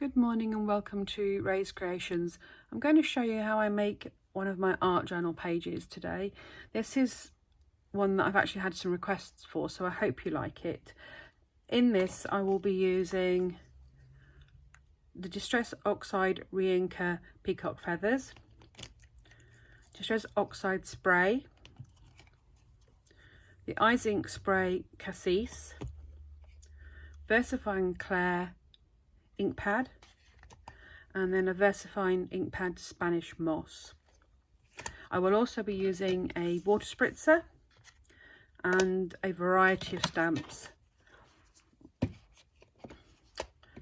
Good morning and welcome to Ray's Creations. I'm going to show you how I make one of my art journal pages today. This is one that I've actually had some requests for, so I hope you like it. In this I will be using the Distress Oxide Re-Inker Peacock Feathers, Distress Oxide Spray, the Eyes Ink Spray Cassis, VersaFine Clair ink pad, and then a VersaFine ink pad Spanish Moss. I will also be using a water spritzer and a variety of stamps.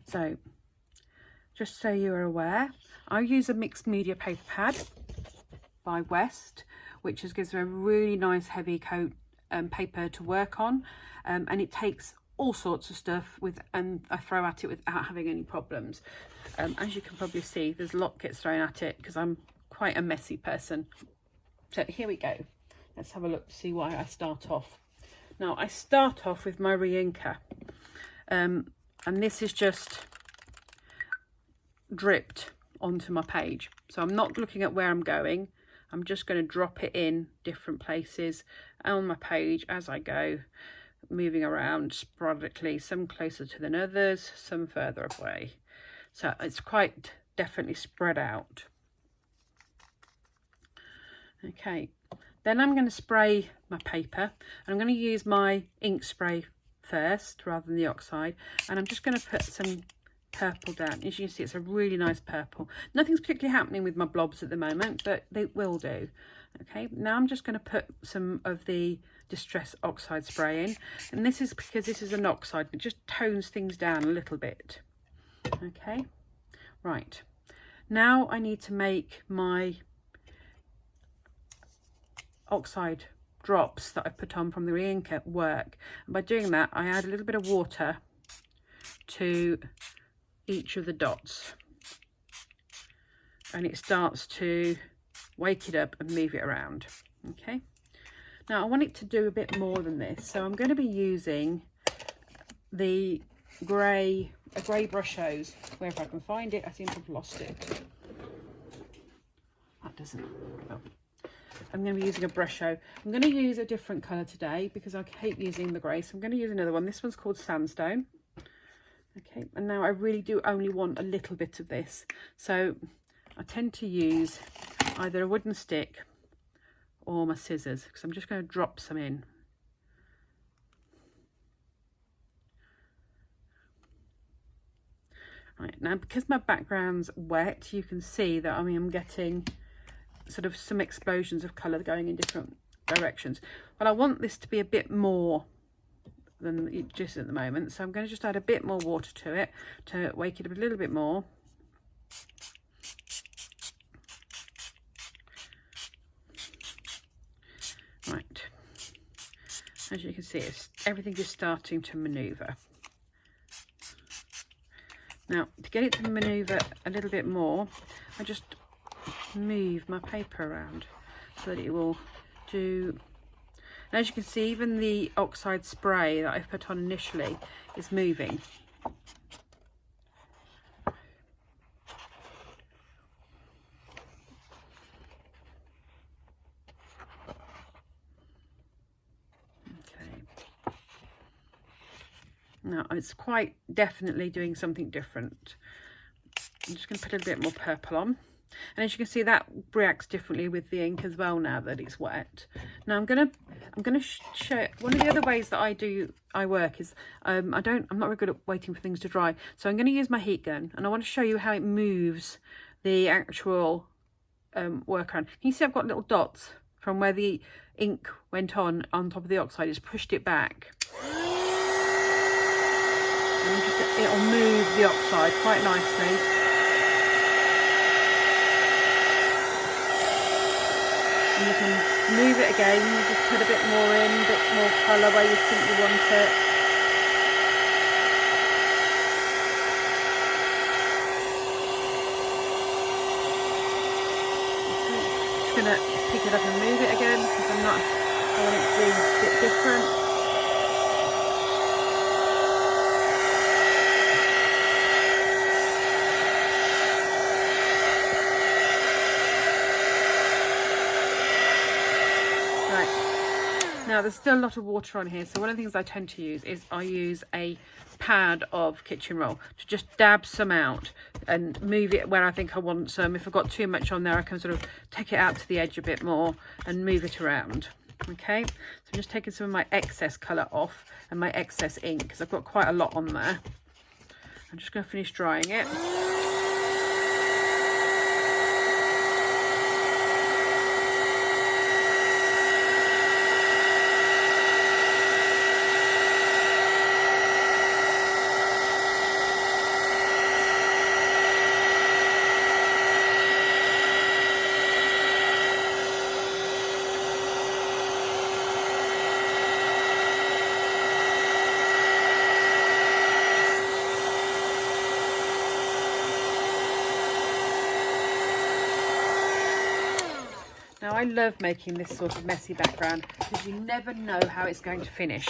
So just so you're aware, I use a mixed media paper pad by West, which gives a really nice heavy coat paper to work on, and it takes all sorts of stuff and I throw at it without having any problems. As you can probably see, there's a lot gets thrown at it because I'm quite a messy person. So here we go. Let's have a look to see why I start off. Now I start off with my re-inker, and this is just dripped onto my page. So I'm not looking at where I'm going. I'm just going to drop it in different places on my page as I go, moving around sporadically, some closer to than others, some further away. So it's quite definitely spread out. Okay, then I'm going to spray my paper, and I'm going to use my ink spray first rather than the oxide, and I'm just going to put some purple down. As you can see, it's a really nice purple. Nothing's particularly happening with my blobs at the moment, but they will do. Okay, now I'm just going to put some of the Distress Oxide spray in, and this is because this is an oxide, it just tones things down a little bit. Okay, right, now I need to make my oxide drops that I put on from the re-inker work, and by doing that I add a little bit of water to each of the dots, and it starts to wake it up and move it around. Okay, now I want it to do a bit more than this, so I'm going to be using the grey brushos, wherever I can find it. I think I've lost it. That doesn't. Oh. I'm going to be using a brusho. I'm going to use a different colour today because I hate using the grey, so I'm going to use another one. This one's called Sandstone. Okay, and now I really do only want a little bit of this, so I tend to use either a wooden stick or my scissors, because I'm just going to drop some in. Right, now because my background's wet, you can see that I'm getting sort of some explosions of colour going in different directions. But I want this to be a bit more than it just at the moment, so I'm going to just add a bit more water to it to wake it up a little bit more. Right, as you can see, everything is starting to manoeuvre. Now to get it to manoeuvre a little bit more, I just move my paper around so that it will do. And as you can see, even the oxide spray that I've put on initially is moving. Now it's quite definitely doing something different. I'm just going to put a bit more purple on, and as you can see, that reacts differently with the ink as well now that it's wet. Now I'm going to show one of the other ways that I work is I'm not very good at waiting for things to dry, so I'm going to use my heat gun, and I want to show you how it moves the actual work around. Can you see I've got little dots from where the ink went on top of the oxide? It's pushed it back. And it'll move the oxide quite nicely. And you can move it again, you just put a bit more in, a bit more colour where you think you want it. Okay. Just going to pick it up and move it again because I want it to be a bit different. Now there's still a lot of water on here, so one of the things I tend to use is I use a pad of kitchen roll to just dab some out and move it where I think I want some. If I've got too much on there, I can sort of take it out to the edge a bit more and move it around. Okay, so I'm just taking some of my excess colour off and my excess ink because I've got quite a lot on there. I'm just going to finish drying it. Now I love making this sort of messy background because you never know how it's going to finish.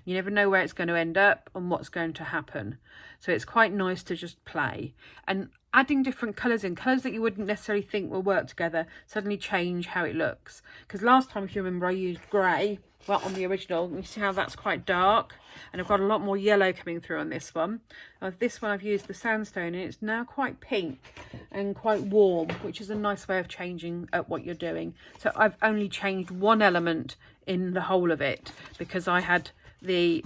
You never know where it's going to end up and what's going to happen. So it's quite nice to just play. And adding different colours in, colours that you wouldn't necessarily think will work together, suddenly change how it looks. Because last time, if you remember, I used grey, well, on the original. You see how that's quite dark? And I've got a lot more yellow coming through on this one. This one I've used the sandstone and it's now quite pink and quite warm, which is a nice way of changing up what you're doing. So I've only changed one element in the whole of it because I had the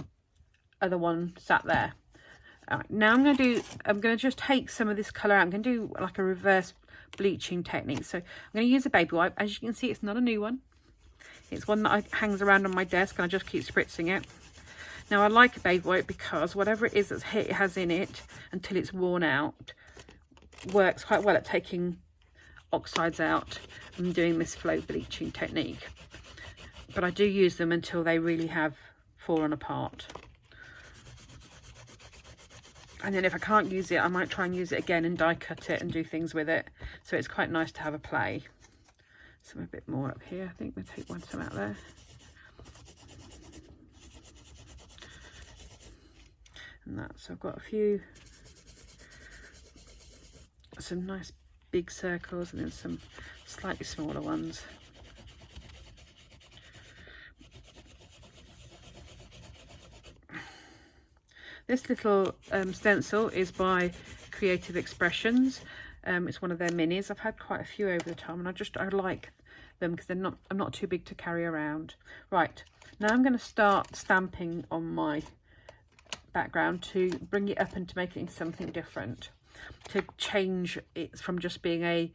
other one sat there. Now I'm going to just take some of this colour out. I'm going to do like a reverse bleaching technique. So I'm going to use a baby wipe. As you can see, it's not a new one. It's one that hangs around on my desk and I just keep spritzing it. Now I like a baby wipe because whatever it is that it has in it until it's worn out works quite well at taking oxides out and doing this flow bleaching technique. But I do use them until they really have fallen apart. And then if I can't use it, I might try and use it again and die cut it and do things with it. So it's quite nice to have a play. Some a bit more up here. I think we'll take some out there. And so I've got some nice big circles and then some slightly smaller ones. This little stencil is by Creative Expressions. It's one of their minis. I've had quite a few over the time and I like them because I'm not too big to carry around. Right, now I'm going to start stamping on my background to bring it up and to make it into something different, to change it from just being a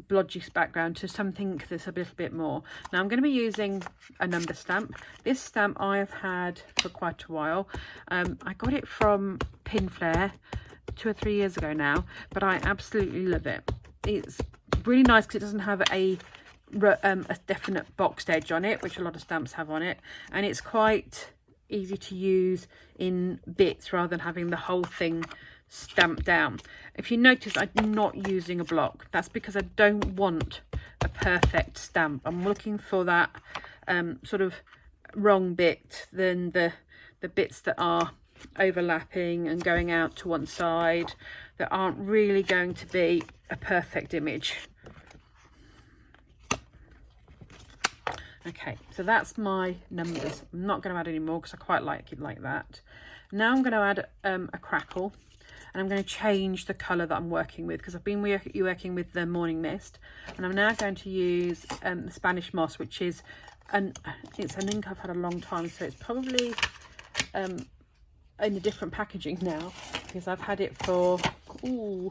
blodgy background to something that's a little bit more. Now I'm going to be using a number stamp. This stamp I have had for quite a while. I got it from Pinflair 2 or 3 years ago now, but I absolutely love it. It's really nice because it doesn't have a definite boxed edge on it, which a lot of stamps have on it, and it's quite easy to use in bits rather than having the whole thing stamped down. If you notice, I'm not using a block. That's because I don't want a perfect stamp. I'm looking for that sort of wrong bit, than the bits that are overlapping and going out to one side that aren't really going to be a perfect image. Okay, so that's my numbers. I'm not going to add any more because I quite like it like that. Now I'm going to add a crackle, and I'm going to change the colour that I'm working with because I've been working with the Morning Mist, and I'm now going to use the Spanish Moss, which is it's an ink I've had a long time, so it's probably in a different packaging now because I've had it for 10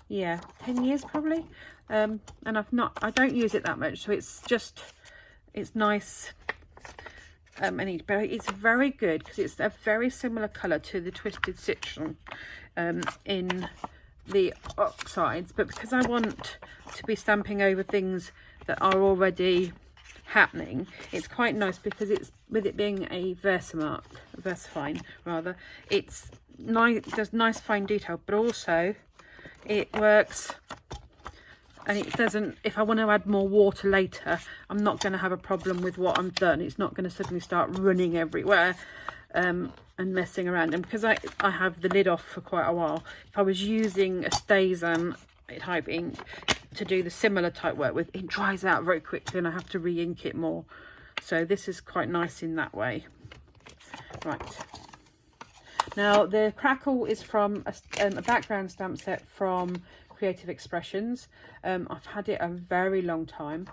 years probably, and I don't use it that much, so it's nice but it's very good because it's a very similar colour to the Twisted Citron in the oxides, but because I want to be stamping over things that are already happening, it's quite nice because it's, with it being a VersaFine rather, it's nice, it does nice fine detail, but also it works. And it doesn't, if I want to add more water later, I'm not going to have a problem with what I've done. It's not going to suddenly start running everywhere and messing around. And because I have the lid off for quite a while, if I was using a Stazan type ink to do the similar type work with, it dries out very quickly and I have to re-ink it more. So this is quite nice in that way. Right. Now the crackle is from a background stamp set from Creative Expressions. I've had it a very long time,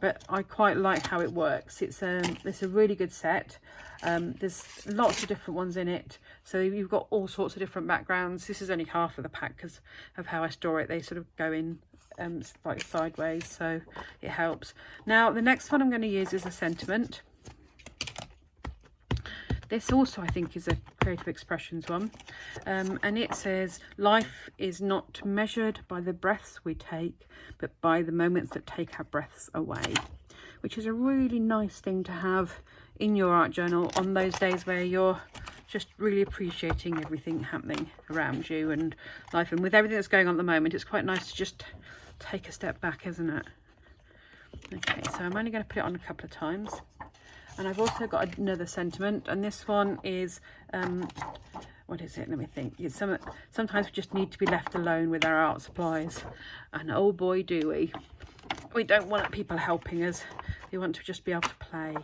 but I quite like how it works. It's a really good set. There's lots of different ones in it, so you've got all sorts of different backgrounds. This is only half of the pack because of how I store it. They sort of go in like sideways, so it helps. Now the next one I'm going to use is a sentiment. This also, I think, is a Creative Expressions one. And it says, life is not measured by the breaths we take, but by the moments that take our breaths away. Which is a really nice thing to have in your art journal on those days where you're just really appreciating everything happening around you and life. And with everything that's going on at the moment, it's quite nice to just take a step back, isn't it? Okay, so I'm only going to put it on a couple of times. And I've also got another sentiment, and this one is, what is it? Let me think. It's sometimes we just need to be left alone with our art supplies. And oh boy, do we. We don't want people helping us. We want to just be able to play.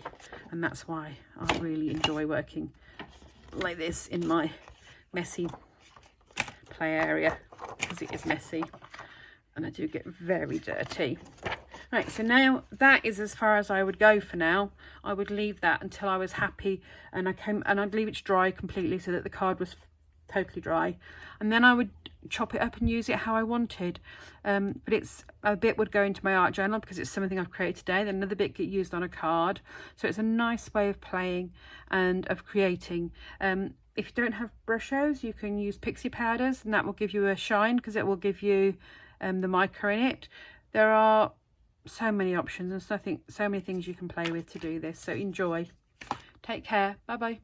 And that's why I really enjoy working like this in my messy play area, because it is messy. And I do get very dirty. Right, so now that is as far as I would go for now. I would leave that until I was happy, and I'd leave it to dry completely so that the card was totally dry, and then I would chop it up and use it how I wanted. But it's a bit would go into my art journal because it's something I've created today, then another bit get used on a card. So it's a nice way of playing and of creating. If you don't have brushos, you can use pixie powders, and that will give you a shine because it will give you the mica in it. There are so many options, and so I think so many things you can play with to do this. So enjoy. Take care. Bye bye.